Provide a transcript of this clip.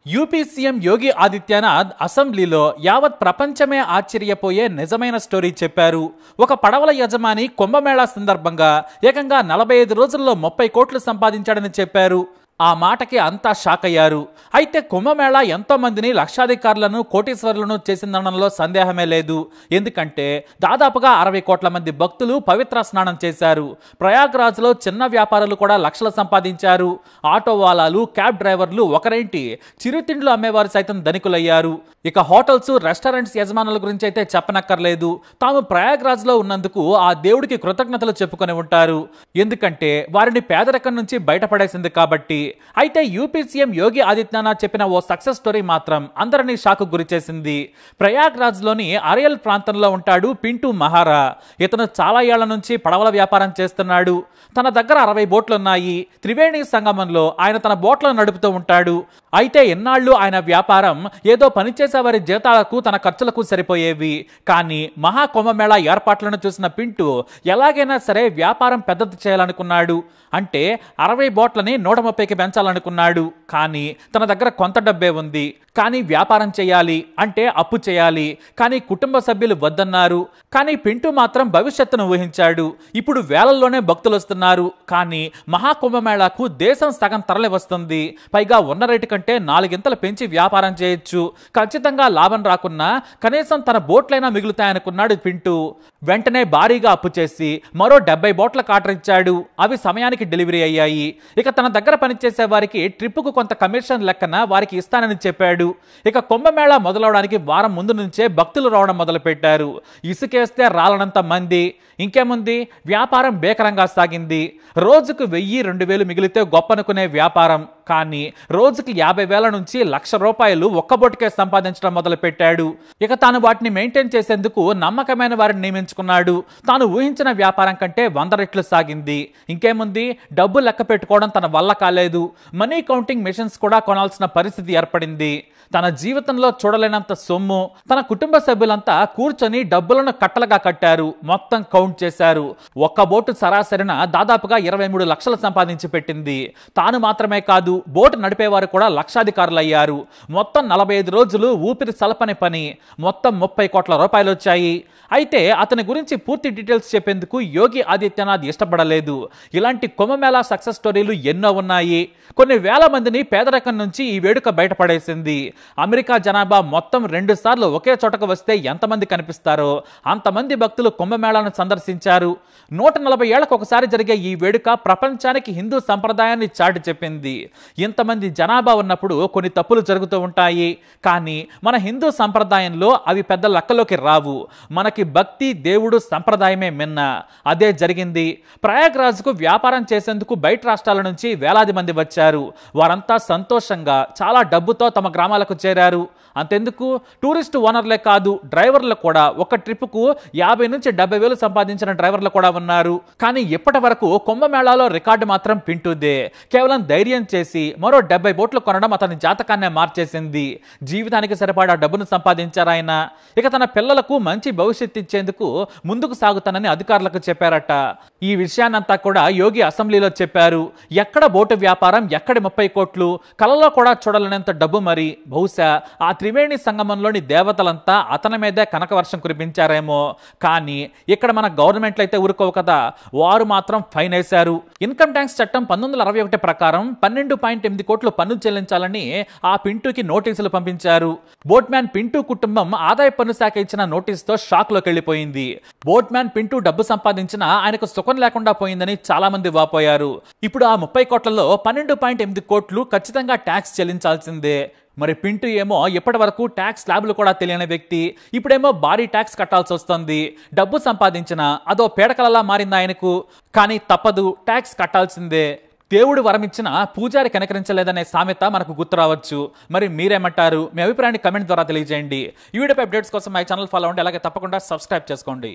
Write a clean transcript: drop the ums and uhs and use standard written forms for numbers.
UP CM Yogi Adityanath అసెంబ్లీలో యావత్ ప్రపంచమే ఆశ్చర్యపోయే నిజమైన స్టోరీ చెప్పారు. ఒక పడవల యజమాని కుంభమేళా సందర్భంగా ఏకంగా 45 రోజుల్లో 30 కోట్లు సంపాదించాడని చెప్పారు. ఆ మాటకి అంతా షాక్ అయ్యారు. అయితే కుంభమేళా ఎంతో మందిని లక్షాధికారులను కోటీశ్వరులను చేసిందనడంలో సందేహమే లేదు. ఎందుకంటే దాదాపుగా 60 కోట్ల మంది భక్తులు పవిత్ర స్నానం చేశారు. ప్రయాగ్రాజ్లో చిన్న వ్యాపారులు కూడా లక్షలు సంపాదించారు. ఆటో వాలాలు, క్యాబ్ డ్రైవర్లు, ఒకరేంటి చిరుతిండ్లు అమ్మేవారు సైతం ధనికులయ్యారు. ఇక హోటల్స్, రెస్టారెంట్స్ యజమానుల గురించి అయితే చెప్పనక్కర్లేదు. తాము ప్రయాగ్రాజ్లో ఉన్నందుకు ఆ దేవుడికి కృతజ్ఞతలు చెప్పుకొని ఉంటారు. ఎందుకంటే వారిని పేదరికం నుంచి బయటపడేసింది కాబట్టి. అయితే యూపీ సీఎం యోగి ఆదిత్యనాథ్ చెప్పిన ఓ సక్సెస్ స్టోరీ మాత్రం అందరినీ షాక్ గురి చేసింది. ప్రయాగ్రాజ్లోని అరియల్ ప్రాంతంలో ఉంటాడు పింటూ మహారా. ఇతను చాలా ఏళ్ల నుంచి పడవల వ్యాపారం చేస్తున్నాడు. తన దగ్గర 60 బోట్లున్నాయి. త్రివేణి సంగమంలో ఆయన తన బోట్లను నడుపుతూ ఉంటాడు. అయితే ఎన్నాళ్ళు ఆయన వ్యాపారం ఏదో పనిచేసేవారి జీతాలకు, తన ఖర్చులకు సరిపోయేవి. కానీ మహాకుంభమేళా ఏర్పాట్లను చూసిన పింటూ ఎలాగైనా సరే వ్యాపారం పెద్దది చేయాలనుకున్నాడు. అంటే 60 బోట్లని 130కి పెంచాలనుకున్నాడు. కానీ తన దగ్గర కొంత డబ్బే ఉంది. కానీ వ్యాపారం చేయాలి అంటే అప్పు చేయాలి. కానీ కుటుంబ సభ్యులు వద్దన్నారు. కానీ పింటూ మాత్రం భవిష్యత్తును ఊహించాడు. ఇప్పుడు వేలల్లోనే భక్తులు వస్తున్నారు. కానీ మహాకుంభమేళాకు దేశం సగం తరలి వస్తుంది. పైగా ఉన్న రేటు కంటే 4 గింతలు పెంచి వ్యాపారం చేయొచ్చు. ఖచ్చితంగా లాభం రాకున్నా కనీసం తన బోట్లైనా మిగులుతాయనుకున్నాడు పింటూ. వెంటనే భారీగా అప్పు చేసి మరో 70 బోట్లకు ఆర్డర్ ఇచ్చాడు. అవి సమయానికి డెలివరీ అయ్యాయి. ఇక తన దగ్గర పనిచేసే వారికి ట్రిప్పుకు కొంత కమిషన్ లెక్కన వారికి ఇస్తానని చెప్పాడు. ఇక కుంభమేళా మొదలవడానికి వారం ముందు నుంచే భక్తులు రావడం మొదలుపెట్టారు. ఇసుకేస్తే రాలనంత మంది. ఇంకేముంది, వ్యాపారం భీకరంగా సాగింది. రోజుకు 1000-2000 మిగిలితే గొప్పనుకునే వ్యాపారం. కానీ రోజుకి 50,000 నుంచి ₹1,00,000 ఒక్క బోటుకే సంపాదించడం మొదలుపెట్టాడు. ఇక తాను వాటిని మెయింటైన్ చేసేందుకు నమ్మకమైన వారిని నియమించుకున్నాడు. తాను ఊహించిన వ్యాపారం కంటే 100 రెట్లు సాగింది. ఇంకేముంది, డబ్బు లెక్క పెట్టుకోవడం తన వల్ల కాలేదు. మనీ కౌంటింగ్ మెషిన్స్ కూడా కొనాల్సిన పరిస్థితి ఏర్పడింది. తన జీవితంలో చూడలేనంత సొమ్ము. తన కుటుంబ సభ్యులంతా కూర్చొని డబ్బులను కట్టలుగా కట్టారు. మొత్తం కౌంట్ చేశారు. ఒక్క బోటు సరాసరిన దాదాపుగా 23 లక్షలు సంపాదించి పెట్టింది. తాను మాత్రమే కాదు, బోటు నడిపేవారు కూడా లక్షాధికారులు అయ్యారు. మొత్తం 45 రోజులు ఊపిరి సలపని పని. మొత్తం 30 కోట్ల రూపాయలు వచ్చాయి. అయితే అతని గురించి పూర్తి డీటెయిల్స్ చెప్పేందుకు యోగి ఆదిత్యనాథ్ ఇష్టపడలేదు. ఇలాంటి కుంభమేళా సక్సెస్ స్టోరీలు ఎన్నో ఉన్నాయి. కొన్ని వేల మందిని పేదరికం నుంచి ఈ వేడుక బయటపడేసింది. అమెరికా జనాభా మొత్తం 2 సార్లు ఒకే చోటకు వస్తే ఎంతమంది కనిపిస్తారో అంతమంది భక్తులు కుంభమేళాను సందర్శించారు. 140 ఏళ్లకు ఒకసారి జరిగే ఈ వేడుక ప్రపంచానికి హిందూ సంప్రదాయాన్ని చాటి చెప్పింది. ఇంతమంది జనాభా ఉన్నప్పుడు కొన్ని తప్పులు జరుగుతూ ఉంటాయి. కానీ మన హిందూ సంప్రదాయంలో అవి పెద్ద లెక్కలోకి రావు. మనకి భక్తి, దేవుడు, సంప్రదాయమే మిన్న. అదే జరిగింది. ప్రయాగ్రాజ్కు వ్యాపారం చేసేందుకు బయట రాష్ట్రాల నుంచి వేలాది మంది వచ్చారు. వారంతా సంతోషంగా చాలా డబ్బుతో తమ గ్రామాలకు చేరారు. అంతెందుకు, టూరిస్ట్ ఓనర్లే కాదు, డ్రైవర్లు కూడా. ఒక ట్రిప్కు 50 నుంచి 70,000 సంపాదించిన డ్రైవర్లు కూడా ఉన్నారు. కానీ ఇప్పటి వరకు కుంభమేళాలో రికార్డు మాత్రం పింటూదే. కేవలం ధైర్యం చేసి మరో 70 బోట్లు కొనడం అతని జాతకాన్నే మార్చేసింది. జీవితానికి సరిపడా డబ్బును సంపాదించారాయన. ఇక తన పిల్లలకు మంచి భవిష్యత్తు ఇచ్చేందుకు ముందుకు సాగుతానని అధికారులకు చెప్పారట. ఈ విషయాన్నంతా కూడా యోగి అసెంబ్లీలో చెప్పారు. ఎక్కడ బోటు వ్యాపారం, ఎక్కడి 30 కోట్లు, కలలో కూడా చూడలేనంత డబ్బు. మరి బహుశా ఆ త్రివేణి సంగమంలోని దేవతలంతా అతని మీదే కనకవర్షం కురిపించారేమో. కానీ ఇక్కడ మన గవర్నమెంట్లు అయితే ఊరుకోవు కదా. వారు మాత్రం ఫైన్ వేశారు. ఇన్కమ్ ట్యాక్స్ చట్టం 1961 ప్రకారం 12.8 కోట్లు పన్ను చెల్లించాలని ఆ పింటూకి నోటీసులు పంపించారు. బోట్మ్యాన్ పింటూ కుటుంబం ఆదాయ పన్ను శాఖ ఇచ్చిన నోటీసుతో షాక్ లోకి వెళ్ళిపోయింది. బోట్మ్యాన్ పింటూ డబ్బు సంపాదించినా ఆయనకు సుఖం లేకుండా పోయిందని చాలా మంది వాపోయారు. ఇప్పుడు ఆ 30 కోట్లలో 12.8 కోట్లు ఖచ్చితంగా ట్యాక్స్ చెల్లించాల్సిందే. మరి పింటూ ఏమో ఇప్పటి వరకు ట్యాక్స్ స్లాబ్లు కూడా తెలియని వ్యక్తి. ఇప్పుడేమో భారీ ట్యాక్స్ కట్టాల్సి వస్తుంది. డబ్బు సంపాదించిన అదో పీడకలలా మారింది ఆయనకు. కానీ తప్పదు, ట్యాక్స్ కట్టాల్సిందే. దేవుడు వరమిచ్చిన పూజారి కనికరించలేదనే సామెత మనకు గుర్తు రావచ్చు. మరి మీరేమంటారు? మీ అభిప్రాయాన్ని కమెంట్ ద్వారా తెలియజేయండి. ఈ వీడియో అప్డేట్స్ కోసం మై ఛానల్ ఫాలో అవ్వండి. అలాగే తప్పకుండా సబ్స్క్రైబ్ చేసుకోండి.